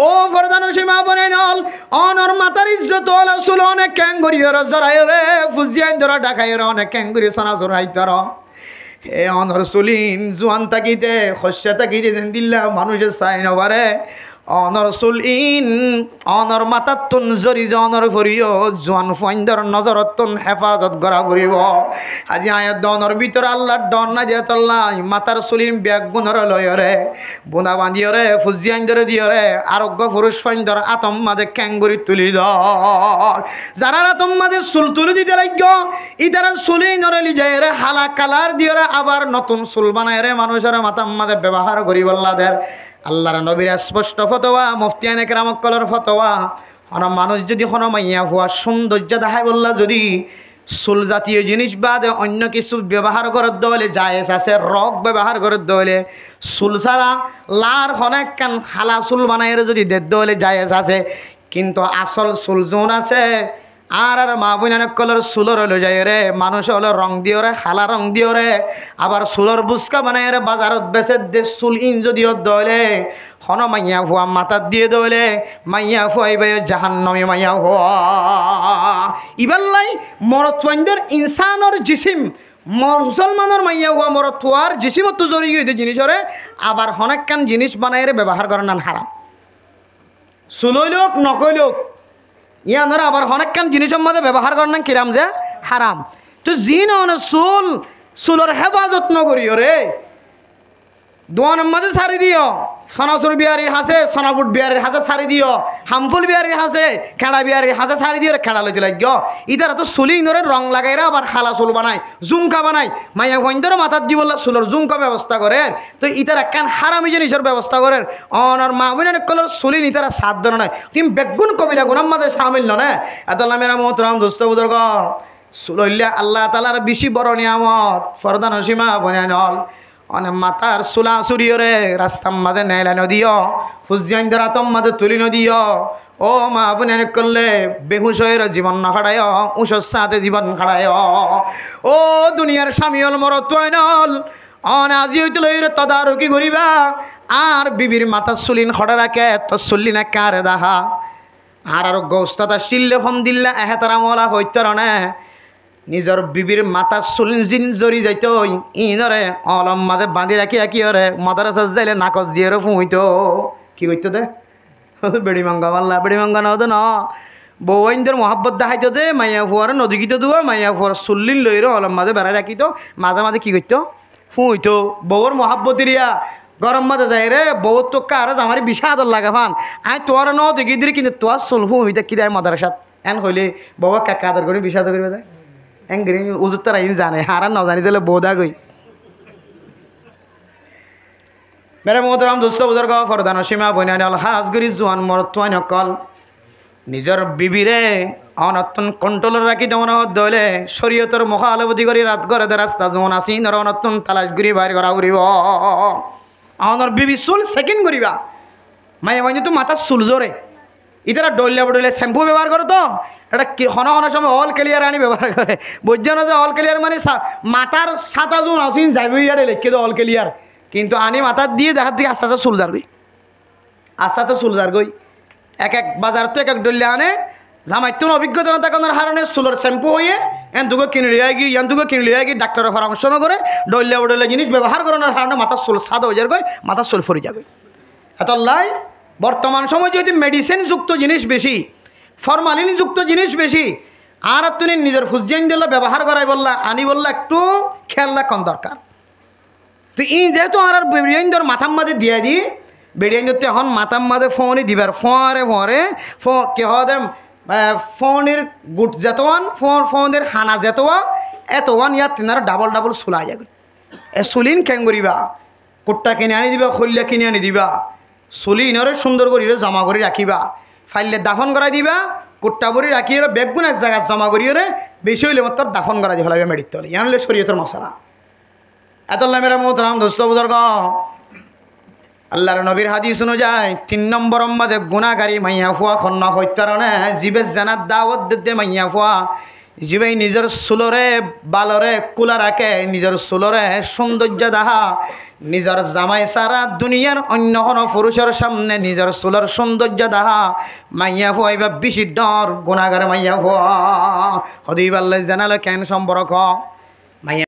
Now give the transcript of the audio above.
ও ফরদানো সীমা বনে নল অনর মাতার ইজ্জত ওলা চুল অনেক ক্যাঙ্গুরিয়র জরাই রে ফুজিয়াই ধরা ডাকাই রে অনেক ক্যাঙ্গুরি সোনা জোরাই ধর হে অনর চুলিন জোয়ান তাকিতে খস্যা তাকিতে যেন দিল্লা মানুষের চাই নবারে অনর চুলিন অনর মাতাতুন জরি অনর ফুরিও জোয়ান ফাইন্দর নজরতুন হেফাজত করা ফুরিব আজি আয়াত দনর ভিতর আল্লাহর ডর না দিয়া তল্লাই মাতার চুলিন ব্যাগ গুণর লয়রে বোনা বান্ধিয়রে ফুজিয়াইন ধরে দিয়রে আরোগ্য পুরুষ ফাইন্দর আতম মাদে ক্যাঙ্গুরি তুলি দর যারা আতম মাদে চুল তুলি দিতে লাগ্য ইতারা চুলি নরলি যায় রে হালা কালার দিয়রে আবার নতুন চুল বানায় রে মানুষের মাতাম মাদে ব্যবহার করি বল্লাদের আল্লাহর নবীর স্পষ্ট ফতোয়া মুফতিয়ানে কেরামক কলর ফতোয়া হন মানুষ যদি কোনো মাইয়া হওয়া সৌন্দর্য দেখায় বললা যদি চুল জাতীয় জিনিস বাদে অন্য কিছু ব্যবহার করার দলে জায়েজ আছে রক ব্যবহার করার দলে চুল ছাড়া লার অনেক কান খালা চুল বানাই যদি দের দলে জায়েজ আছে কিন্তু আসল চুল যোন আছে আর মা বোন কলর চুলর হলো যায় রে মানুষ হলো রং দিও রে খালা রং দিও রে আবার চুলর বুসকা বানাই রে বাজারত বেচে দে চুল ইন যদিও দলে খন মাইয়া ফুয়া মাথাত দিয়ে দলে মাইয়া ফুয়াইবে জাহান্নামী মাইয়া ফুয়া ইবাল্লাই মরতওয়াইন্দের ইনসানর জিসিম মুসলমানের মাইয়া ফুয়া মরতওয়ার জিসিমত জড়িয়ে হইতে জিনিসরে আবার হনেকখান জিনিস বানাই রে ব্যবহার করেন না হারাম চুলইলোক নকইলোক ইয়ানোর আবার অনেকখান জিনিসের মধ্যে ব্যবহার করেন না কিরাম যে হারাম তো জিন চুলর হেফাজত নকরিও রে দোয়ানের মাঝে সারি দিও সনাচুর বিহারির হাসে সোনাপুট বিহারির হাসে সারি দিও হামফুল বিহারির হাসে খেড়া বিহারির হাসে সারি দিও খেড়া লইতে লাগ ইতারা তো চুলি ধরে রং লাগাইরা আবার খালা চুল বানায় জুমকা বানায় মাইয়া ভয়ন্দর মাথার দি বললা চুলর জুমকা ব্যবস্থা করে তো ইতারা কেন হারামি জিনিসের ব্যবস্থা করে অনর মা বোনের কলর চুলি ইতারা সাত ধর নয় তুমি বেগুন কবিরা গুনার মাঝে সামিল না এতলা মেরা মোহতরাম দোস্ত বুজুর্গ চুলইল্লা আল্লাহ তালার বেশি বড় নিয়ামত ফরদান সীমা বনে নল অনেক মাতার চুলা চুরিয়রে রাস্তার মাঝে নেলা নদীয় ফুজিয়াইন্দার আতম মাঝে তুলি নদীয় ও মা বোন করলে বেহুশ হয়ে জীবন না খাড়ায় উষর সাথে জীবন খাড়ায় ও দুনিয়ার স্বামী হল মরত নল অন আজি হইতে লইরে তদারকি করিবা আর বিবির মাথার চুলিন খড়া রাখে তো চুল্লি না কারে দাহা আর গৌস্তাতা শিল্লে ফোন দিল্লা এহেতারা মলা হইতর নে নিজর বিবির মাথা চুল জিন জরি যাইত ইনরে অলম মাঝে বাঁধি রাখি রাখি ওরে মাদারাসাজ যাইলে নাকচ দিয়ে ফুঁইতো কি করতো দে বেড়ি মাঙ্গা মাল্লা বেড়ি মাঙ্গা নদ ন বউইনদের মহাব্বত দেখাইতো দে মাইয়া ফুয়ার নদী গীত দুয়া মাইয়া ফুয়ার চুল্লিন লইর অলম মাঝে বেড়াই রাখিতো মাঝে মাঝে কি করতো ফুঁইতো বউর মহাব্বতিরিয়া গরম মাঝে যাই রে বউ তো কার আমার বিশা আদর লাগে ফান আই তোর ন দেখি দিলি কিন্তু তোর চুল ফুঁইতে কি দেয় মাদারাসাত এন হইলে বউ কাকা আদর করে বিশা আদর করবে যায় এঙ্গি উজুত্তর আইন জানে হারা ন জানি দিলে বোধা গই মেরে মোহতরাম দোস্ত বুজুর্গ ফরদান সীমা বইনানি অল হাজগরি জোয়ান মরত্বান অকল নিজের বিবিরে অনত্তন কন্ট্রোল রাখি যেমন দলে শরীয়তর মুখালবতি করি রাত করে রাস্তা যেমন আসি ধর অনত্তন তালাশ করি বাইর করা উড়িব আমার বিবি চুল সেকেন্ড করিবা মায়ে মাইনি তো মাথার চুল জোরে ইতারা ডলিয়া বডলে শ্যাম্পু ব্যবহার করে তো এটা হন হন সময় অল ক্লিয়ার আনি ব্যবহার করে বুঝছো না যে অল ক্লিয়ার মানে মাথার সাতা জোন আসিন যাইব ইয়ারে লেখে তো অল ক্লিয়ার কিন্তু আনি মাথার দিয়ে দেখার দিকে আস্তে আস্তে চুল যারগই আস্তে আস্তে চুল যারগই এক এক বাজার তো এক এক ডলিয়া আনে জামাইতুন অভিজ্ঞতা না থাকানোর হারণে চুলের শ্যাম্পু হয়ে এনটুকু কিনে লিয়ে গিয়ে এনটুকু কিনে লিয়ে গিয়ে ডাক্তারের পরামর্শ না করে ডলিয়া বডলে জিনিস ব্যবহার করানোর হারণে মাথার চুল সাদা হয়ে যারগই মাথার চুল ফরি যাগই এতলাই বর্তমান সময় যদি মেডিসিন যুক্ত জিনিস বেশি ফরমালিন যুক্ত জিনিস বেশি আর তুমি নিজের ফুসজাইন দিলে ব্যবহার করাই বললা আনি বললা একটু খেয়াল রাখন দরকার তো ই যেহেতু আর বেড়িয়াইন্দর মাথার মাঝে দিয়ে দিই বেড়িয়াইন্দর তো এখন মাথার মাঝে ফোনই দিবার ফোঁরে ফোঁরে কে হদে ফোনের গুট যেতওয়ান ফোনের হানা যেতোয়া এতওয়ান ইয়ার তিনার ডাবল ডাবল চুলা যাবে এ চুলিন খেঙ্গুরিবা কুট্টা কিনে আনি দিবা খল্লা কিনে আনি দিবা চুলি ইনরে সুন্দর করে জমা করে রাখিবা ফাইলে দাফন করাই দিবা কুট্টা বড়ি রাখিয়ে বেগুন এক জায়গায় জমা করিয়ে বেশি হইলে মাত্র দাফন করা দিয়ে ফেলাবে মেডিতে হলে ইয়ানলে শরীয়তের মশলা এতল্লা মেরা মোহতরাম দোস্ত বুজুর্গ আল্লাহর নবীর হাদিস অনুযায়ী 3 নম্বর মাঝে গুণাগারী মাইয়া ফুয়া খন্না হত্যারণে জীবে জানার দাওয়াত দিতে মাইয়া ফুয়া জিবাই নিজের চুলরে বালরে কুলা রাখে, নিজের চুলরে সৌন্দর্য দেখা, নিজের জামাই সারা দুনিয়ার অন্য কোনো পুরুষের সামনে নিজের চুলের সৌন্দর্য দেখা মাইয়া ফুয়াইবা বেশি ডর গুণাগার মাইয়া ফুয়া হদিবাল্লাই জানালো কেন সম্পর্ক মাইয়া